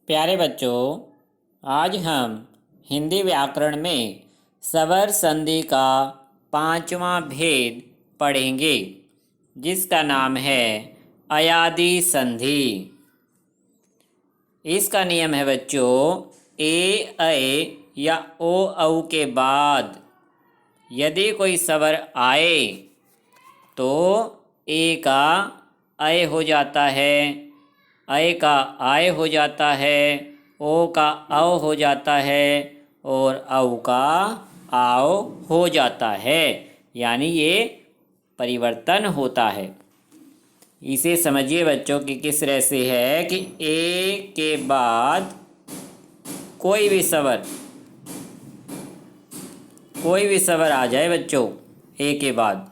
प्यारे बच्चों, आज हम हिंदी व्याकरण में स्वर संधि का 5वां भेद पढ़ेंगे, जिसका नाम है अयादि संधि। इसका नियम है बच्चों, ए ऐ या ओ औ के बाद यदि कोई स्वर आए तो ए का ऐ हो जाता है, ऐ का आय हो जाता है, ओ का औ हो जाता है और औ का आओ हो जाता है। यानी ये परिवर्तन होता है। इसे समझिए बच्चों कि किस तरह से है कि ए के बाद कोई भी स्वर आ जाए बच्चों, ए के बाद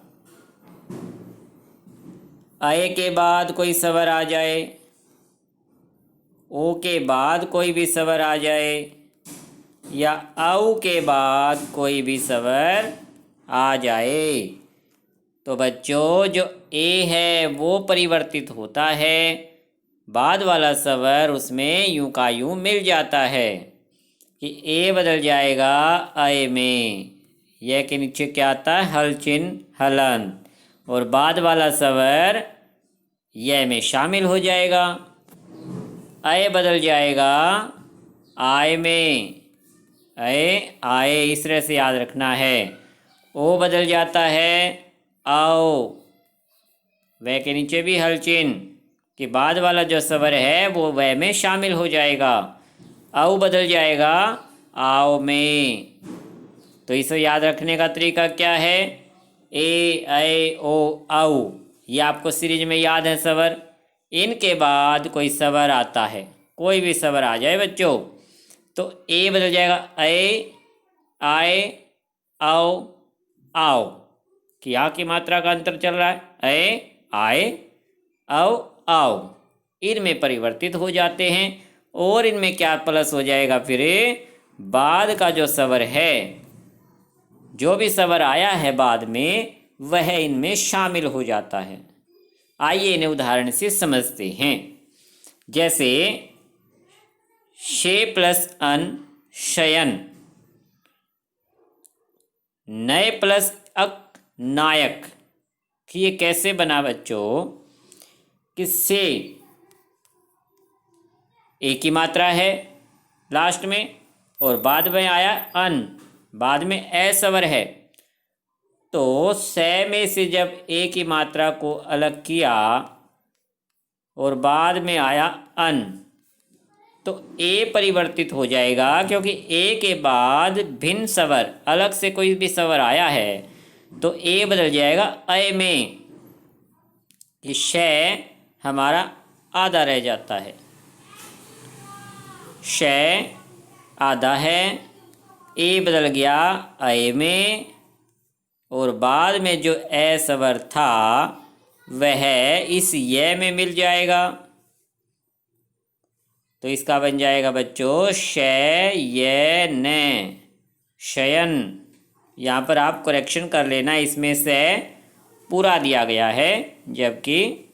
ऐ के बाद कोई स्वर आ जाए, ओ के बाद कोई भी स्वर आ जाए या औ के बाद कोई भी स्वर आ जाए तो बच्चों जो ए है वो परिवर्तित होता है, बाद वाला स्वर उसमें यूं का यूं मिल जाता है कि ए बदल जाएगा ऐ में। यह के नीचे क्या आता है? हल चिन्ह हलन, और बाद वाला स्वर यह में शामिल हो जाएगा। ऐ बदल जाएगा आय में, ऐ आए, इस तरह से याद रखना है। ओ बदल जाता है आओ, वह के नीचे भी हल चिन्ह कि बाद वाला जो स्वर है वो वह में शामिल हो जाएगा। औ बदल जाएगा आओ में। तो इसे याद रखने का तरीका क्या है? ए ऐ ओ औ, ये आपको सीरीज में याद है स्वर। इनके बाद कोई स्वर आता है, कोई भी स्वर आ जाए बच्चों, तो ए बदल जाएगा ऐ आए आओ आओ, कि आ की मात्रा का अंतर चल रहा है। ऐ आए औ आओ, इनमें परिवर्तित हो जाते हैं और इनमें क्या प्लस हो जाएगा? फिर बाद का जो स्वर है, जो भी स्वर आया है बाद में, वह इनमें शामिल हो जाता है। आइए इन्हें उदाहरण से समझते हैं। जैसे शे प्लस अन शयन, नए प्लस अक नायक, कि ये कैसे बना बच्चों? कि से एक ही मात्रा है लास्ट में और बाद में आया अन, बाद में ए स्वर है, तो से में से जब ए की मात्रा को अलग किया और बाद में आया अन, तो ए परिवर्तित हो जाएगा, क्योंकि ए के बाद भिन्न स्वर, अलग से कोई भी स्वर आया है तो ए बदल जाएगा ऐ में। ये शय हमारा आधा रह जाता है, शय आधा है, ए बदल गया ऐ में और बाद में जो ए स्वर था वह इस ये में मिल जाएगा। तो इसका बन जाएगा बच्चों शयन, शयन। यहाँ पर आप करेक्शन कर लेना, इसमें से पूरा दिया गया है, जबकि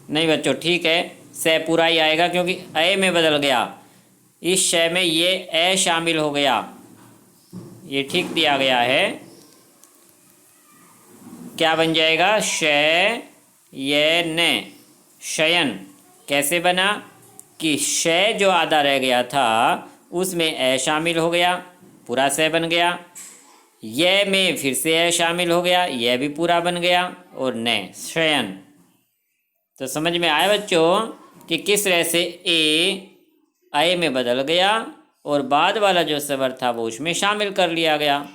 नहीं बच्चों, ठीक है, से पूरा ही आएगा क्योंकि ए में बदल गया, इस शय में ये ए शामिल हो गया, ये ठीक दिया गया है। क्या बन जाएगा? शयन, शयन। कैसे बना? कि शय जो आधा रह गया था उसमें ए शामिल हो गया, पूरा शय बन गया। ये में फिर से ए शामिल हो गया, यह भी पूरा बन गया, और न शयन। तो समझ में आया बच्चों कि किस तरह से ए में बदल गया और बाद वाला जो स्वर था वो उसमें शामिल कर लिया गया।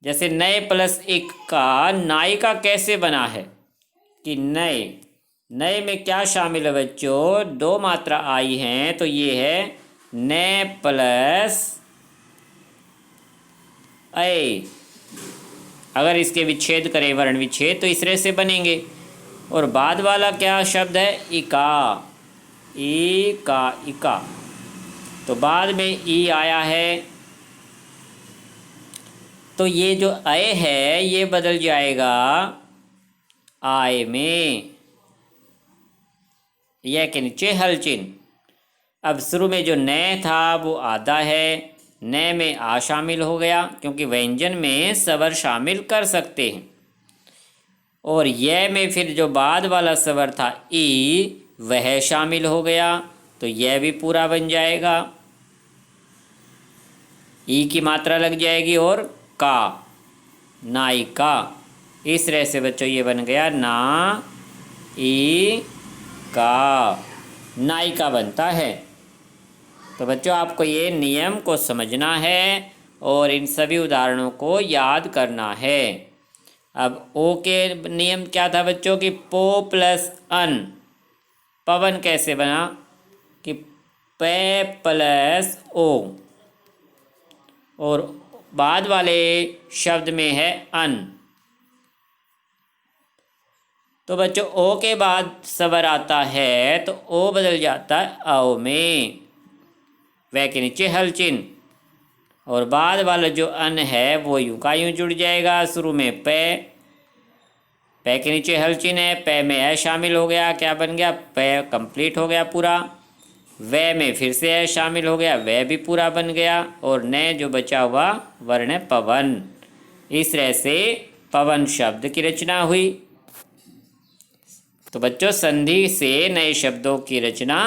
जैसे नए प्लस एक का नायिका कैसे बना है? कि नए, नए में क्या शामिल है बच्चों? दो मात्रा आई हैं, तो ये है न प्लस ऐ। अगर इसके विच्छेद करें, वर्ण विच्छेद, तो इस तरह से बनेंगे। और बाद वाला क्या शब्द है? इका, इका, तो बाद में ई आया है, तो ये जो ऐ है ये बदल जाएगा आय में। यह के नीचे हल चिन्ह। अब शुरू में जो न था वो आधा है, न में आ शामिल हो गया क्योंकि व्यंजन में स्वर शामिल कर सकते हैं। और यह में फिर जो बाद वाला स्वर था ई, वह शामिल हो गया तो यह भी पूरा बन जाएगा। ई की मात्रा लग जाएगी और का, नायिका। इस तरह से बच्चों ये बन गया ना ई का, नायिका बनता है। तो बच्चों आपको ये नियम को समझना है और इन सभी उदाहरणों को याद करना है। अब ओ के नियम क्या था बच्चों कि पो प्लस अन, पवन कैसे बना कि पे प्लस ओ, और बाद वाले शब्द में है अन। तो बच्चों ओ के बाद स्वर आता है तो ओ बदल जाता है औ में, वह के नीचे हल चिन्ह, और बाद वाला जो अन है वो यूं का यूं जुड़ जाएगा। शुरू में पे के नीचे हल चिन्ह है, पे में ए शामिल हो गया, क्या बन गया पे कंप्लीट हो गया पूरा। वह में फिर से ए शामिल हो गया, वह भी पूरा बन गया, और न जो बचा हुआ वर्ण है पवन। इस तरह से पवन शब्द की रचना हुई। तो बच्चों संधि से नए शब्दों की रचना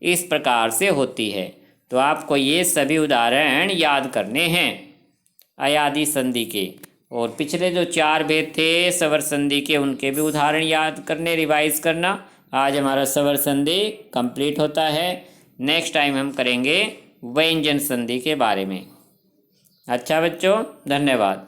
इस प्रकार से होती है। तो आपको ये सभी उदाहरण याद करने हैं अयादि संधि के, और पिछले जो 4 भेद थे स्वर संधि के उनके भी उदाहरण याद करने, रिवाइज करना। आज हमारा स्वर संधि कंप्लीट होता है। नेक्स्ट टाइम हम करेंगे व्यंजन संधि के बारे में। अच्छा बच्चों, धन्यवाद।